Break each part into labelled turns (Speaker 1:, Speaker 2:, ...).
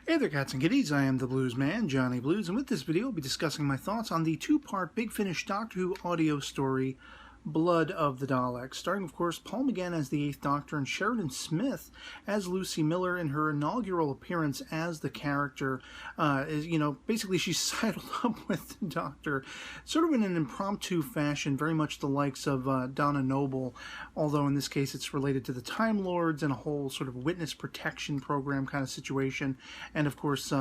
Speaker 1: Hey there, cats and kitties. I am the Blues Man, Johnny Blues, and with this video, I'll be discussing my thoughts on the two-part Big Finish Doctor Who audio story, Blood of the Daleks, starring, of course, Paul McGann as the Eighth Doctor and Sheridan Smith as Lucy Miller in her inaugural appearance as the character. Basically she's sidled up with the Doctor, sort of in an impromptu fashion, very much the likes of Donna Noble, although in this case it's related to the Time Lords and a whole sort of witness protection program kind of situation. And of course,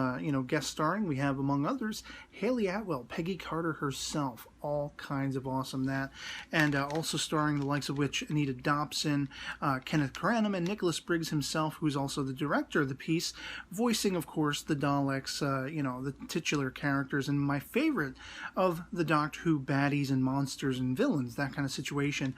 Speaker 1: guest starring, we have, among others, Hayley Atwell, Peggy Carter herself, all kinds of awesome that. And also starring the likes of which Anita Dobson, Kenneth Branagh, and Nicholas Briggs himself, who's also the director of the piece, voicing, of course, the Daleks, the titular characters, and my favorite of the Doctor Who baddies and monsters and villains, that kind of situation.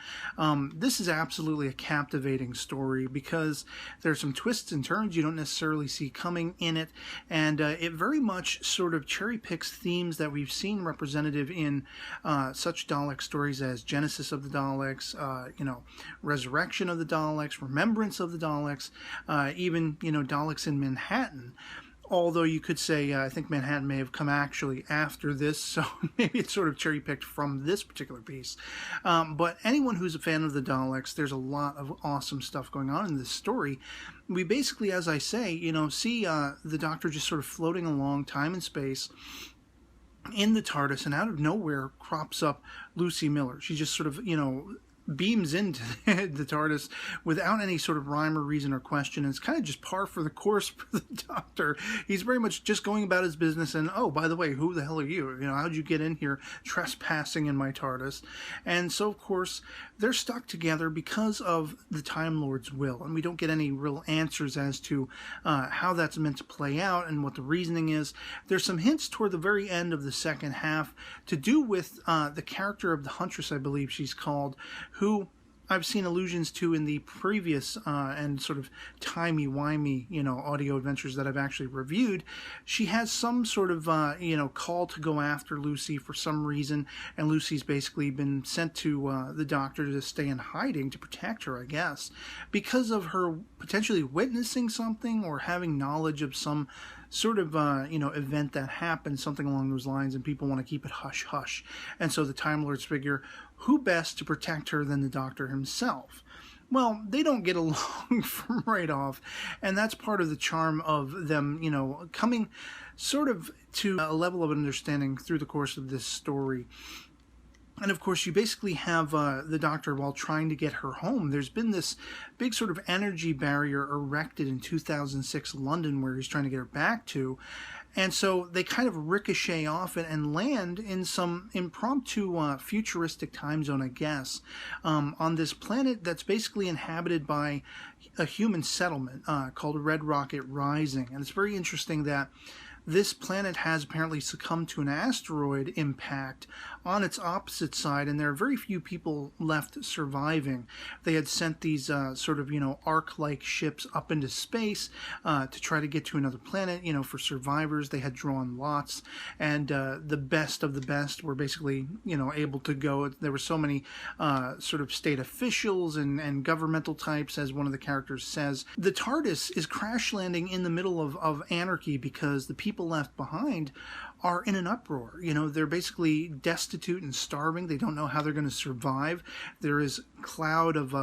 Speaker 1: This is absolutely a captivating story because there's some twists and turns you don't necessarily see coming in it, and it very much sort of cherry picks themes that we've seen representative in such Dalek stories as Genesis of the Daleks, Resurrection of the Daleks, Remembrance of the Daleks, even, Daleks in Manhattan. Although you could say, I think Manhattan may have come actually after this, so maybe it's sort of cherry-picked from this particular piece. But anyone who's a fan of the Daleks, there's a lot of awesome stuff going on in this story. We basically, as I say, see the Doctor just sort of floating along time and space in the TARDIS, and out of nowhere crops up Lucy Miller. She just sort of, beams into the TARDIS without any sort of rhyme or reason or question. And it's kind of just par for the course for the Doctor. He's very much just going about his business and, oh, by the way, who the hell are you? How'd you get in here trespassing in my TARDIS? And so, of course, they're stuck together because of the Time Lord's will. And we don't get any real answers as to how that's meant to play out and what the reasoning is. There's some hints toward the very end of the second half to do with the character of the Huntress, I believe she's called, who I've seen allusions to in the previous and sort of timey-wimey, audio adventures that I've actually reviewed. She has some sort of, call to go after Lucy for some reason, and Lucy's basically been sent to the Doctor to stay in hiding to protect her, I guess, because of her potentially witnessing something or having knowledge of some sort of, event that happened, something along those lines, and people want to keep it hush-hush. And so the Time Lords figure, who best to protect her than the Doctor himself? Well, they don't get along from right off, and that's part of the charm of them, coming sort of to a level of understanding through the course of this story. And of course, you basically have the Doctor, while trying to get her home, there's been this big sort of energy barrier erected in 2006 London where he's trying to get her back to. And so they kind of ricochet off it and land in some impromptu futuristic time zone, I guess, on this planet that's basically inhabited by a human settlement called Red Rocket Rising. And it's very interesting that this planet has apparently succumbed to an asteroid impact on its opposite side, and there are very few people left surviving. They had sent these Ark-like ships up into space to try to get to another planet, for survivors. They had drawn lots, and the best of the best were basically, able to go. There were so many sort of state officials and governmental types, as one of the characters says. The TARDIS is crash landing in the middle of anarchy because the people left behind are in an uproar. They're basically destitute and starving. They don't know how they're going to survive. There is a cloud of,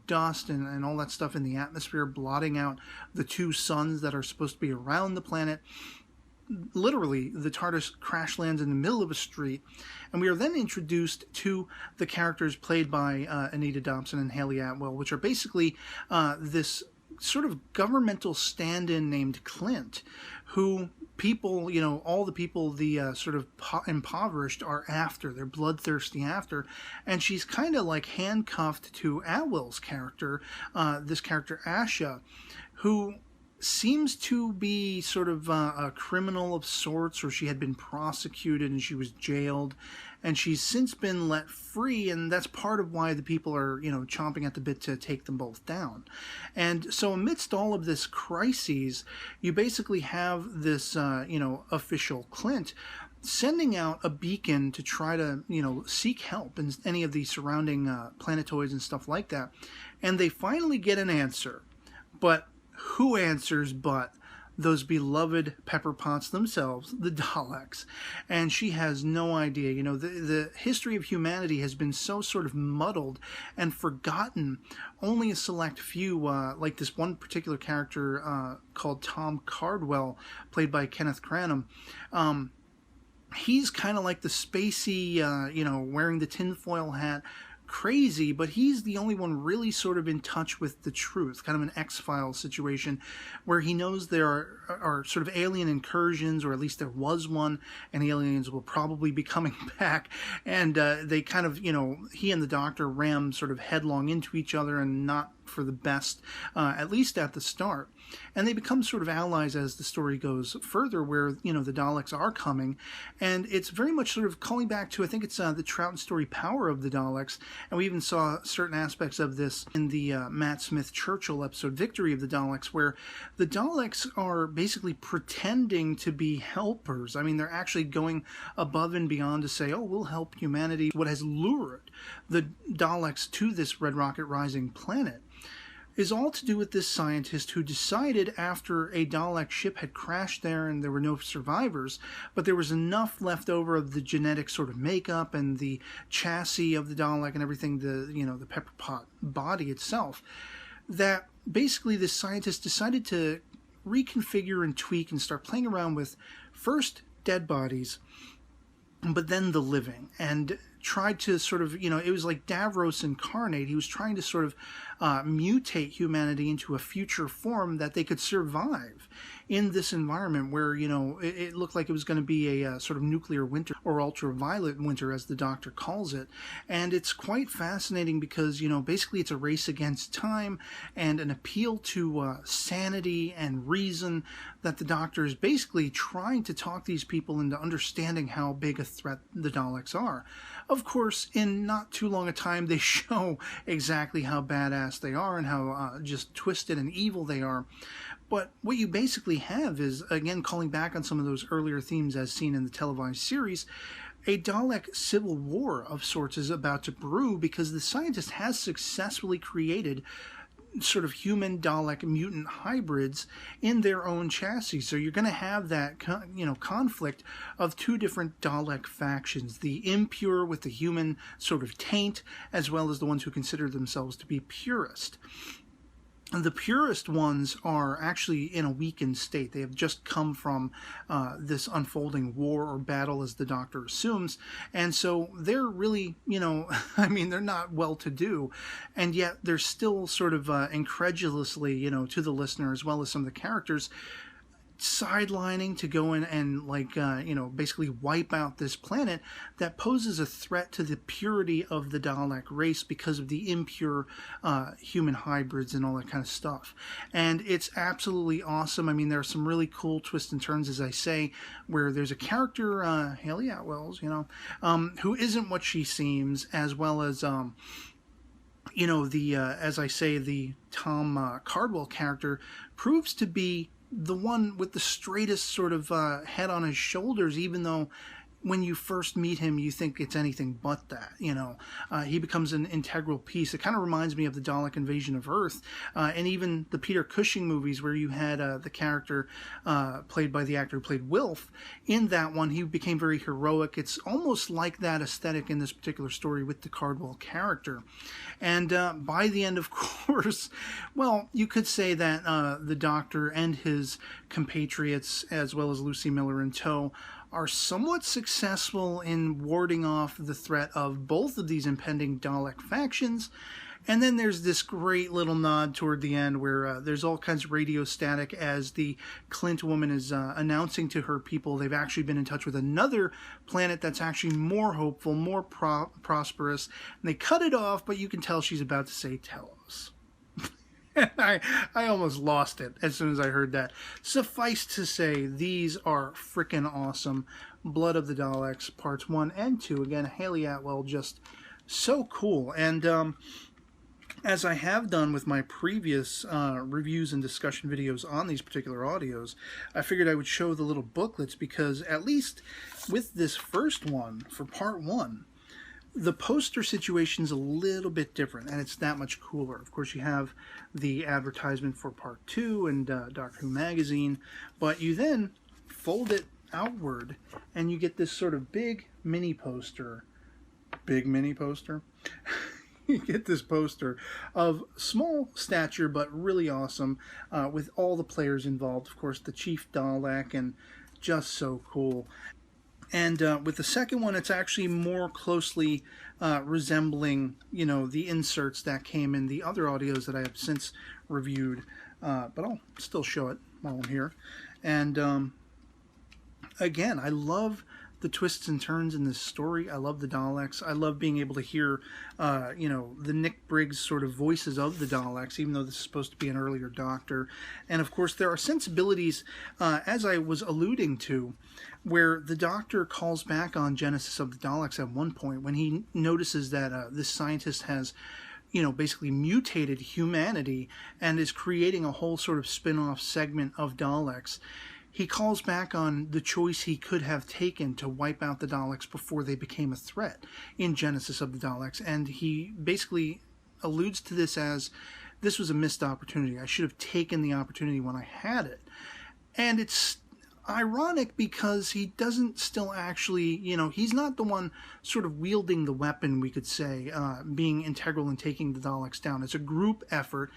Speaker 1: dust and all that stuff in the atmosphere, blotting out the two suns that are supposed to be around the planet. Literally, the TARDIS crash lands in the middle of a street, and we are then introduced to the characters played by Anita Dobson and Hayley Atwell, which are basically this sort of governmental stand-in named Clint, who people, all the people the sort of impoverished are after. They're bloodthirsty after. And she's kind of like handcuffed to Atwell's character, this character Asha, who seems to be sort of a criminal of sorts, or she had been prosecuted and she was jailed, and she's since been let free, and that's part of why the people are, chomping at the bit to take them both down. And so amidst all of this crises, you basically have this, official Clint sending out a beacon to try to, seek help in any of the surrounding planetoids and stuff like that. And they finally get an answer. But who answers but those beloved pepper pots themselves, the Daleks. And she has no idea. You know, the history of humanity has been so sort of muddled and forgotten. Only a select few, like this one particular character called Tom Cardwell, played by Kenneth Branagh. He's kind of like the spacey, you know, wearing the tinfoil hat, crazy, but he's the only one really sort of in touch with the truth, kind of an X-Files situation where he knows there are sort of alien incursions, or at least there was one, and the aliens will probably be coming back, and they kind of, you know, he and the Doctor ram sort of headlong into each other, and not for the best, at least at the start. And they become sort of allies as the story goes further, where, you know, the Daleks are coming, and it's very much sort of calling back to, I think it's the Troughton story Power of the Daleks, and we even saw certain aspects of this in the Matt Smith Churchill episode Victory of the Daleks, where the Daleks are basically pretending to be helpers. I mean, they're actually going above and beyond to say, oh, we'll help humanity. What has lured the Daleks to this Red Rocket Rising planet is all to do with this scientist who decided, after a Dalek ship had crashed there and there were no survivors, but there was enough left over of the genetic sort of makeup and the chassis of the Dalek and everything, the, you know, the pepper pot body itself, that basically this scientist decided to reconfigure and tweak and start playing around with first dead bodies, but then the living, and tried to sort of, you know, it was like Davros incarnate. He was trying to sort of mutate humanity into a future form that they could survive in this environment where, you know, it looked like it was going to be a sort of nuclear winter, or ultraviolet winter, as the Doctor calls it. And it's quite fascinating because, you know, basically it's a race against time and an appeal to sanity and reason, that the Doctor is basically trying to talk these people into understanding how big a threat the Daleks are. Of course, in not too long a time, they show exactly how badass they are and how just twisted and evil they are. But what you basically have is, again, calling back on some of those earlier themes as seen in the televised series, a Dalek civil war of sorts is about to brew, because the scientist has successfully created sort of human Dalek mutant hybrids in their own chassis. So you're going to have that, you know, conflict of two different Dalek factions, the impure with the human sort of taint, as well as the ones who consider themselves to be purist. And the purest ones are actually in a weakened state. They have just come from this unfolding war or battle, as the Doctor assumes. And so they're really, you know, I mean, they're not well-to-do. And yet they're still sort of incredulously, you know, to the listener, as well as some of the characters, sidelining to go in and, like, you know, basically wipe out this planet that poses a threat to the purity of the Dalek race because of the impure human hybrids and all that kind of stuff. And it's absolutely awesome. I mean, there are some really cool twists and turns, as I say, where there's a character, Haley Atwell's, you know, who isn't what she seems, as well as, you know, the, as I say, the Tom Cardwell character proves to be the one with the straightest sort of head on his shoulders, even though when you first meet him, you think it's anything but that, you know. He becomes an integral piece. It kind of reminds me of the Dalek invasion of Earth, and even the Peter Cushing movies, where you had the character played by the actor who played Wilf. In that one, he became very heroic. It's almost like that aesthetic in this particular story with the Cardwell character. And by the end, of course, well, you could say that the Doctor and his compatriots, as well as Lucy Miller in tow, are somewhat successful in warding off the threat of both of these impending Dalek factions. And then there's this great little nod toward the end where there's all kinds of radio static as the Clint woman is announcing to her people they've actually been in touch with another planet that's actually more hopeful, more prosperous. And they cut it off, but you can tell she's about to say, "Tell us." I almost lost it as soon as I heard that. Suffice to say, these are frickin' awesome. Blood of the Daleks, parts 1 and 2. Again, Haley Atwell, just so cool. And as I have done with my previous reviews and discussion videos on these particular audios, I figured I would show the little booklets, because at least with this first one, for part 1, The poster situation's a little bit different, and it's that much cooler. Of course, you have the advertisement for Part 2 and Doctor Who magazine, but you then fold it outward, and you get this sort of big mini poster. You get this poster of small stature, but really awesome, with all the players involved. Of course, the Chief Dalek, and just so cool. And with the second one, it's actually more closely resembling, you know, the inserts that came in the other audios that I have since reviewed. But I'll still show it while I'm here. And again, I love the twists and turns in this story. I love the Daleks. I love being able to hear, you know, the Nick Briggs sort of voices of the Daleks, even though this is supposed to be an earlier Doctor. And of course, there are sensibilities, as I was alluding to, where the Doctor calls back on Genesis of the Daleks at one point when he notices that this scientist has, you know, basically mutated humanity and is creating a whole sort of spin-off segment of Daleks. He calls back on the choice he could have taken to wipe out the Daleks before they became a threat in Genesis of the Daleks. And he basically alludes to this as, this was a missed opportunity. I should have taken the opportunity when I had it. And it's ironic because he doesn't still actually, you know, he's not the one sort of wielding the weapon, we could say, being integral in taking the Daleks down. It's a group effort.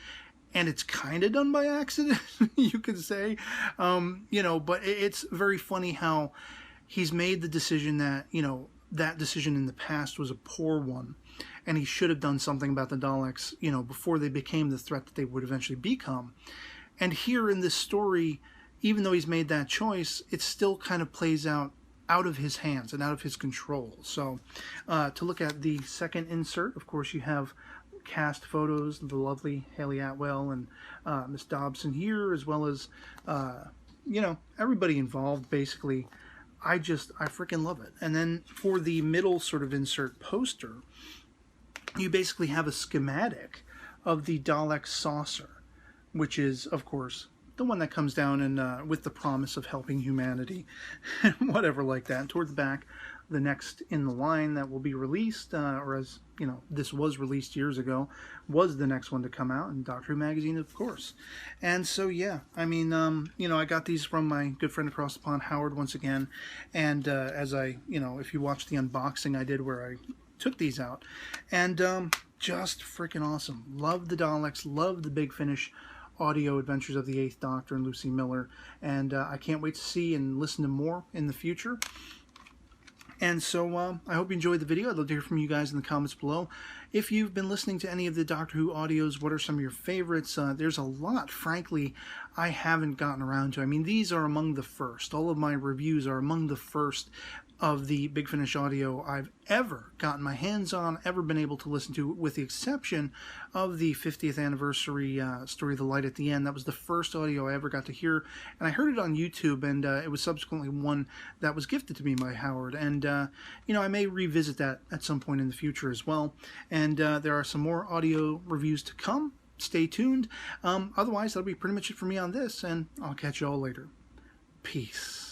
Speaker 1: And it's kind of done by accident, you could say, you know, but it's very funny how he's made the decision that, you know, that decision in the past was a poor one. And he should have done something about the Daleks, you know, before they became the threat that they would eventually become. And here in this story, even though he's made that choice, it still kind of plays out of his hands and out of his control. So to look at the second insert, of course, you have cast photos, the lovely Haley Atwell and Miss Dobson here, as well as, you know, everybody involved, basically. I freaking love it. And then for the middle sort of insert poster, you basically have a schematic of the Dalek saucer, which is, of course, the one that comes down and with the promise of helping humanity, whatever like that. And toward the back, the next in the line that will be released, or as you know, this was released years ago, was the next one to come out in Doctor Who magazine, of course. And so, yeah, I mean, you know, I got these from my good friend across the pond, Howard, once again. And as I, you know, if you watched the unboxing I did where I took these out, and just freaking awesome. Love the Daleks, love the Big Finish audio adventures of the 8th Doctor and Lucy Miller, and I can't wait to see and listen to more in the future. And so I hope you enjoyed the video. I'd love to hear from you guys in the comments below. If you've been listening to any of the Doctor Who audios, what are some of your favorites? There's a lot, frankly, I haven't gotten around to. I mean, these are among the first. All of my reviews are among the first of the Big Finish audio I've ever gotten my hands on, ever been able to listen to, with the exception of the 50th anniversary story, The Light at the End. That was the first audio I ever got to hear, and I heard it on YouTube, and it was subsequently one that was gifted to me by Howard, and you know, I may revisit that at some point in the future as well. And there are some more audio reviews to come. Stay tuned. Otherwise, that'll be pretty much it for me on this, and I'll catch you all later. Peace.